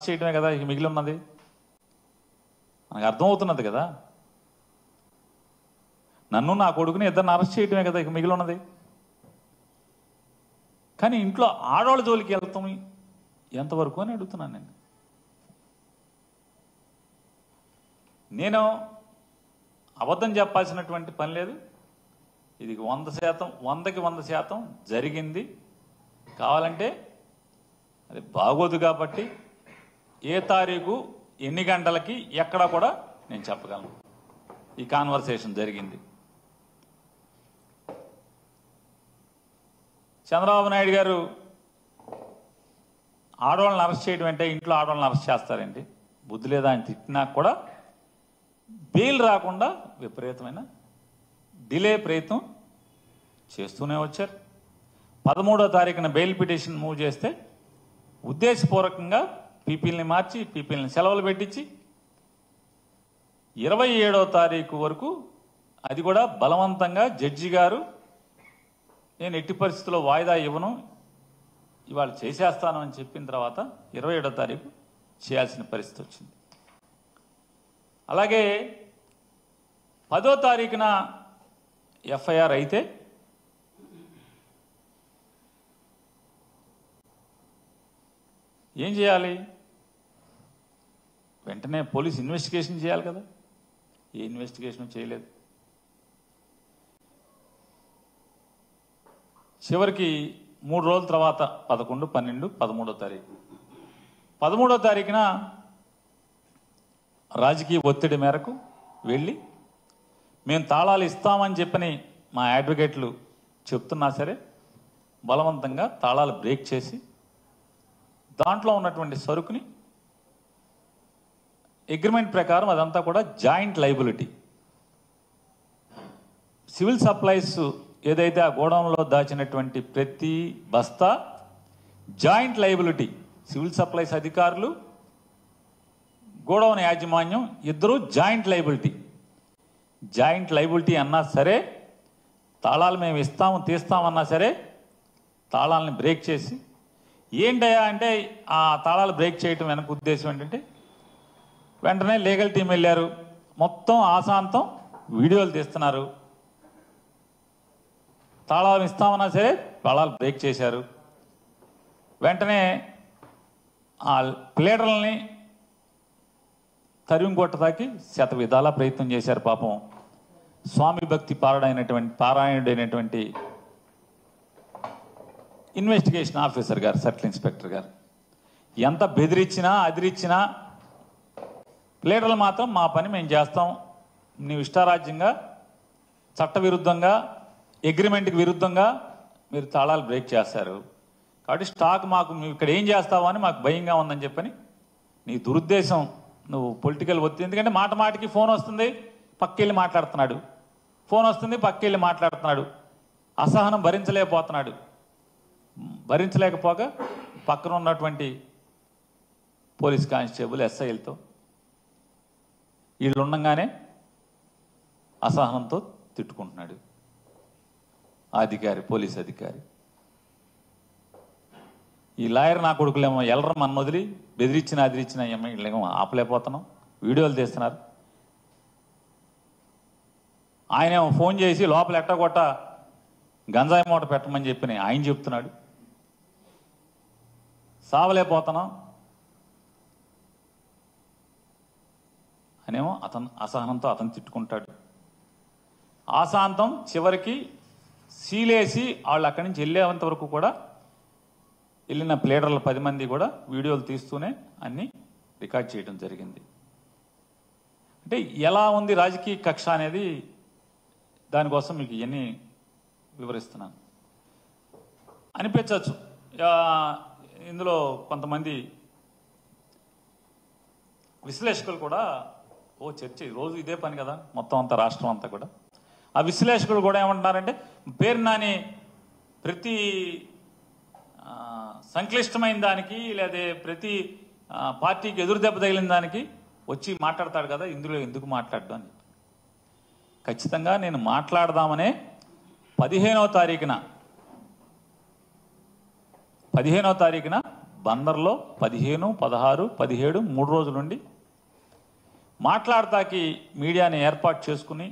చేయడమే కదా ఇక మిగిలి ఉన్నది. మనకు అర్థమవుతున్నది కదా. నన్ను నా కొడుకుని ఇద్దరిని అరెస్ట్ చేయడమే కదా ఇక మిగిలి ఉన్నది. కానీ ఇంట్లో ఆడవాళ్ళ జోలికి వెళ్తాం ఎంతవరకు అని అడుగుతున్నాను నేను అబద్ధం చెప్పాల్సినటువంటి పని లేదు. ఇది 100%, 100కి 100% జరిగింది. కావాలంటే అది బాగోదు కాబట్టి ఏ తారీఖు ఎన్ని గంటలకి ఎక్కడ కూడా నేను చెప్పగలను. ఈ కాన్వర్సేషన్ జరిగింది. చంద్రబాబు నాయుడు గారు ఆడవాళ్ళని అరెస్ట్ చేయడం అంటే ఇంట్లో ఆడవాళ్ళని అరెస్ట్ చేస్తారండి, బుద్ధి లేదా అని తిట్టినా కూడా బెయిల్ రాకుండా విపరీతమైన డిలే ప్రయత్నం చేస్తూనే వచ్చారు. 13వ తారీఖున బెయిల్ పిటిషన్ మూవ్ చేస్తే ఉద్దేశపూర్వకంగా పీపీలని మార్చి పీపీలని సెలవులు పెట్టించి 27వ తారీఖు వరకు అది కూడా బలవంతంగా జడ్జి గారు నేను ఎట్టి పరిస్థితుల్లో వాయిదా ఇవ్వను, ఇవాళ చేసేస్తాను అని చెప్పిన తర్వాత 27వ తారీఖు చేయాల్సిన పరిస్థితి వచ్చింది. అలాగే 10వ తారీఖున ఎఫ్ఐఆర్ అయితే ఏం చేయాలి? వెంటనే పోలీస్ ఇన్వెస్టిగేషన్ చేయాలి కదా. ఏ ఇన్వెస్టిగేషన్ చేయలేదు. చివరికి 3 రోజుల తర్వాత 11, 12, 13వ తారీఖు 13వ తారీఖున రాజకీయ ఒత్తిడి మేరకు వెళ్ళి మేము తాళాలు ఇస్తామని చెప్పని మా అడ్వకేట్లు చెప్తున్నా సరే బలవంతంగా తాళాలు బ్రేక్ చేసి దాంట్లో ఉన్నటువంటి సరుకుని అగ్రిమెంట్ ప్రకారం అదంతా కూడా జాయింట్ లైబిలిటీ. సివిల్ సప్లైస్ ఏదైతే ఆ గోడౌన్లో దాచినటువంటి ప్రతి బస్తా జాయింట్ లైబిలిటీ. సివిల్ సప్లైస్ అధికారులు, గోడౌన్ యాజమాన్యం ఇద్దరు జాయింట్ లైబిలిటీ. జాయింట్ లైబిలిటీ అన్నా సరే, తాళాలు మేము ఇస్తాము తీస్తామన్నా సరే తాళాలని బ్రేక్ చేసి ఏంటయ్యా అంటే ఆ తాళాలు బ్రేక్ చేయటం వెనక ఉద్దేశం ఏంటంటే వెంటనే లీగల్ టీం వెళ్ళారు, మొత్తం ఆశాంతం వీడియోలు తీస్తున్నారు. తాళాలు ఇస్తామన్నా సరే తాళాలు బ్రేక్ చేశారు. వెంటనే ఆ ప్లేడర్లని తరిమి కొట్టడానికి శత విధాలా ప్రయత్నం చేశారు. పాపం స్వామి భక్తి పారాయణుడైనటువంటి ఇన్వెస్టిగేషన్ ఆఫీసర్ గారు, సర్కిల్ ఇన్స్పెక్టర్ గారు ఎంత బెదిరించినా అదిరించినా ప్లేడర్లు మాత్రం మా పని మేము చేస్తాం, నీవు ఇష్టారాజ్యంగా చట్టవిరుద్ధంగా అగ్రిమెంట్కి విరుద్ధంగా మీరు తాళాలు బ్రేక్ చేస్తారు కాబట్టి స్టాక్ మాకు నువ్వు ఇక్కడ ఏం చేస్తావో అని మాకు భయంగా ఉందని చెప్పని నీ దురుద్దేశం, నువ్వు పొలిటికల్ ఒత్తిడి. ఎందుకంటే మాట మాటికి ఫోన్ వస్తుంది, పక్కెళ్ళి మాట్లాడుతున్నాడు, ఫోన్ వస్తుంది పక్కెళ్ళి మాట్లాడుతున్నాడు. అసహనం భరించలేకపోతున్నాడు. భరించలేకపోగా పక్కన ఉన్నటువంటి పోలీస్ కానిస్టేబుల్ ఎస్ఐలతో వీళ్ళు ఉండగానే అసహనంతో తిట్టుకుంటున్నాడు ఆ అధికారి, పోలీస్ అధికారి. ఈ లాయర్ నా కొడుకులేమో ఎల్లర మన వదిలి బెదిరించిన అదిరించిన వీళ్ళేమో ఆపలేకపోతున్నాం, వీడియోలు తీస్తున్నారు. ఆయనేమో ఫోన్ చేసి లోపల ఎట్టగొట్ట గంజాయి మూట పెట్టమని చెప్పి ఆయన చెప్తున్నాడు. సావలేకపోతున్నాం అనేమో అతను అసహనంతో అతను తిట్టుకుంటాడు. ఆశాంతం చివరికి సీలేసి వాళ్ళు అక్కడి నుంచి వెళ్ళేంత వరకు కూడా వెళ్ళిన ప్లేడర్లు 10 మంది కూడా వీడియోలు తీస్తూనే అన్ని రికార్డ్ చేయడం జరిగింది. అంటే ఎలా ఉంది రాజకీయ కక్ష అనేది దానికోసం మీకు ఇవన్నీ వివరిస్తున్నాను. అనిపించవచ్చు ఇందులో కొంతమంది విశ్లేషకులు కూడా చర్చ రోజు ఇదే పని కదా మొత్తం అంతా రాష్ట్రం అంతా కూడా. ఆ విశ్లేషకులు కూడా ఏమంటున్నారంటే పేరు నాని ప్రతి సంక్లిష్టమైన దానికి లేదా ప్రతి పార్టీకి ఎదురు దెబ్బ తగిలిన దానికి వచ్చి మాట్లాడతాడు కదా, ఇందులో ఎందుకు మాట్లాడడం అని. ఖచ్చితంగా నేను మాట్లాడదామనే 15వ తారీఖున బందర్లో 15, 16, 17 3 రోజుల నుండి మాట్లాడతాకి మీడియాని ఏర్పాటు చేసుకుని